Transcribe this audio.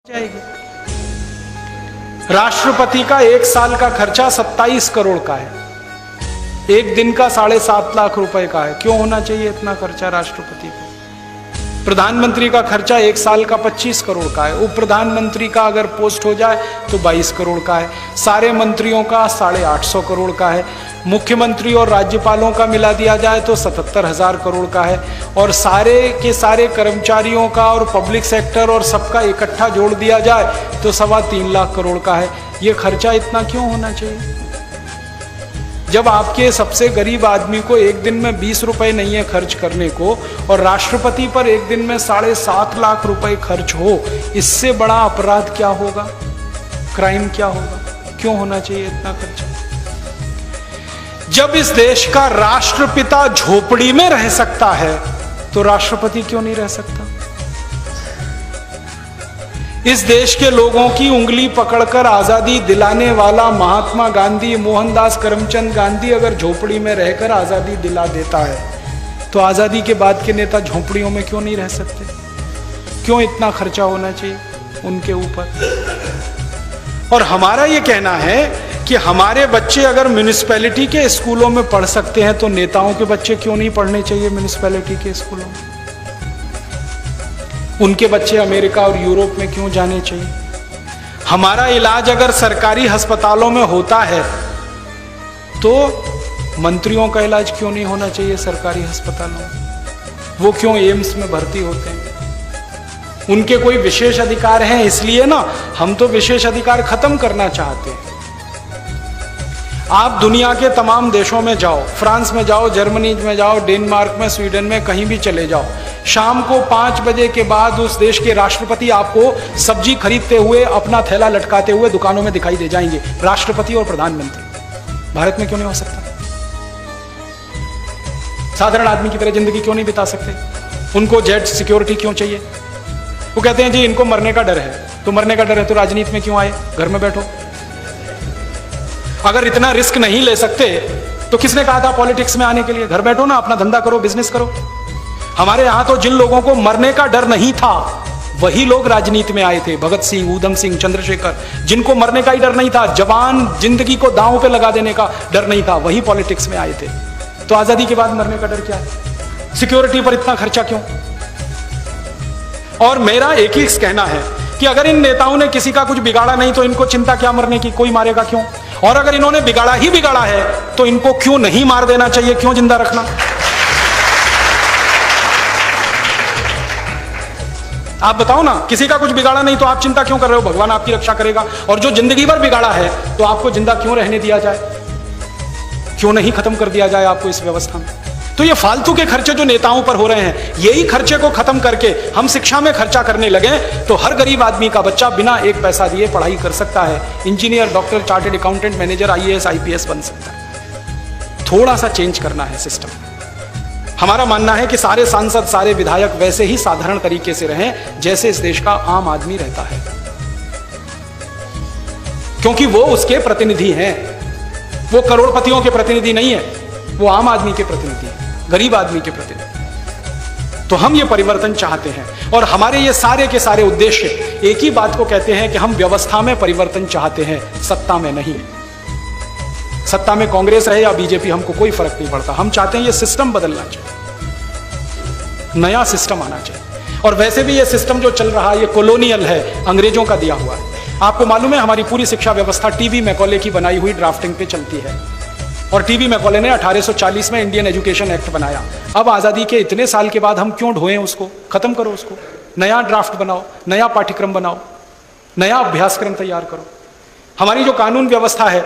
जाएगी। राष्ट्रपति का एक साल का खर्चा 27 करोड़ का है, एक दिन का 7.5 लाख रुपए का है। क्यों होना चाहिए इतना खर्चा राष्ट्रपति को? प्रधानमंत्री का खर्चा एक साल का 25 करोड़ का है, उप प्रधानमंत्री का अगर पोस्ट हो जाए तो 22 करोड़ का है, सारे मंत्रियों का 850 करोड़ का है, मुख्यमंत्री और राज्यपालों का मिला दिया जाए तो 77,000 करोड़ का है, और सारे के सारे कर्मचारियों का और पब्लिक सेक्टर और सबका इकट्ठा जोड़ दिया जाए तो 3.25 लाख करोड़ का है। ये खर्चा इतना क्यों होना चाहिए? जब आपके सबसे गरीब आदमी को एक दिन में 20 रुपए नहीं है खर्च करने को, और राष्ट्रपति पर एक दिन में 7.5 लाख रुपए खर्च हो, इससे बड़ा अपराध क्या होगा? क्राइम क्या होगा? क्यों होना चाहिए इतना खर्चा? जब इस देश का राष्ट्रपिता झोपड़ी में रह सकता है तो राष्ट्रपति क्यों नहीं रह सकता? इस देश के लोगों की उंगली पकड़कर आजादी दिलाने वाला महात्मा गांधी, मोहनदास करमचंद गांधी अगर झोपड़ी में रहकर आजादी दिला देता है तो आजादी के बाद के नेता झोपड़ियों में क्यों नहीं रह सकते? क्यों इतना खर्चा होना चाहिए उनके ऊपर? और हमारा ये कहना है कि हमारे बच्चे अगर म्युनिसिपैलिटी के स्कूलों में पढ़ सकते हैं तो नेताओं के बच्चे क्यों नहीं पढ़ने चाहिए म्युनिसिपैलिटी के स्कूलों में? उनके बच्चे अमेरिका और यूरोप में क्यों जाने चाहिए? हमारा इलाज अगर सरकारी अस्पतालों में होता है तो मंत्रियों का इलाज क्यों नहीं होना चाहिए सरकारी अस्पतालों में? वो क्यों एम्स में भर्ती होते हैं? उनके कोई विशेष अधिकार हैं इसलिए ना? हम तो विशेष अधिकार खत्म करना चाहते हैं। आप दुनिया के तमाम देशों में जाओ, फ्रांस में जाओ, जर्मनी में जाओ, डेनमार्क में, स्वीडन में, कहीं भी चले जाओ, शाम को 5 बजे के बाद उस देश के राष्ट्रपति आपको सब्जी खरीदते हुए, अपना थैला लटकाते हुए दुकानों में दिखाई दे जाएंगे। राष्ट्रपति और प्रधानमंत्री भारत में क्यों नहीं हो सकता? साधारण आदमी की तरह जिंदगी क्यों नहीं बिता सकते? उनको जेट सिक्योरिटी क्यों चाहिए? वो कहते हैं जी इनको मरने का डर है। तो मरने का डर है तो राजनीति में क्यों आए? घर में बैठो। अगर इतना रिस्क नहीं ले सकते तो किसने कहा था पॉलिटिक्स में आने के लिए? घर बैठो ना, अपना धंधा करो, बिजनेस करो। हमारे यहां तो जिन लोगों को मरने का डर नहीं था वही लोग राजनीति में आए थे। भगत सिंह, ऊधम सिंह, चंद्रशेखर, जिनको मरने का ही डर नहीं था, जवान जिंदगी को दांव पे लगा देने का डर नहीं था, वही पॉलिटिक्स में आए थे। तो आजादी के बाद मरने का डर क्या है? सिक्योरिटी पर इतना खर्चा क्यों? और मेरा एक ही कहना है कि अगर इन नेताओं ने किसी का कुछ बिगाड़ा नहीं तो इनको चिंता क्या मरने की? कोई मारेगा क्यों? और अगर इन्होंने बिगाड़ा ही बिगाड़ा है तो इनको क्यों नहीं मार देना चाहिए? क्यों जिंदा रखना? आप बताओ ना, किसी का कुछ बिगाड़ा नहीं तो आप चिंता क्यों कर रहे हो? भगवान आपकी रक्षा करेगा। और जो जिंदगी भर बिगाड़ा है तो आपको जिंदा क्यों रहने दिया जाए? क्यों नहीं खत्म कर दिया जाए आपको इस व्यवस्था में? तो ये फालतू के खर्चे जो नेताओं पर हो रहे हैं, यही खर्चे को खत्म करके हम शिक्षा में खर्चा करने लगे तो हर गरीब आदमी का बच्चा बिना एक पैसा दिए पढ़ाई कर सकता है, engineer, doctor, chartered accountant, manager, IAS, IPS बन सकता है। थोड़ा सा चेंज करना है सिस्टम। हमारा मानना है कि सारे सांसद, सारे विधायक वैसे ही साधारण तरीके से रहें जैसे इस देश का आम आदमी रहता है, क्योंकि वो उसके प्रतिनिधि हैं। वो करोड़पतियों के प्रतिनिधि नहीं है, वो आम आदमी के प्रतिनिधि है, गरीब आदमी के प्रतिनिधि। तो हम ये परिवर्तन चाहते हैं और हमारे ये सारे के सारे उद्देश्य एक ही बात को कहते हैं कि हम व्यवस्था में परिवर्तन चाहते हैं, सत्ता में नहीं। सत्ता में कांग्रेस रहे या बीजेपी, हमको कोई फर्क नहीं पड़ता। हम चाहते हैं ये सिस्टम बदलना चाहिए, नया सिस्टम आना चाहिए। और वैसे भी ये सिस्टम जो चल रहा है ये कॉलोनियल है, अंग्रेजों का दिया हुआ है। आपको मालूम है हमारी पूरी शिक्षा व्यवस्था टीवी मैकॉले की बनाई हुई ड्राफ्टिंग पे चलती है, और टीवी मैकॉले ने 1840 में इंडियन एजुकेशन एक्ट बनाया। अब आजादी के इतने साल के बाद हम क्यों ढोएं उसको? खत्म करो उसको, नया ड्राफ्ट बनाओ, नया पाठ्यक्रम बनाओ, नया अभ्यासक्रम तैयार करो। हमारी जो कानून व्यवस्था है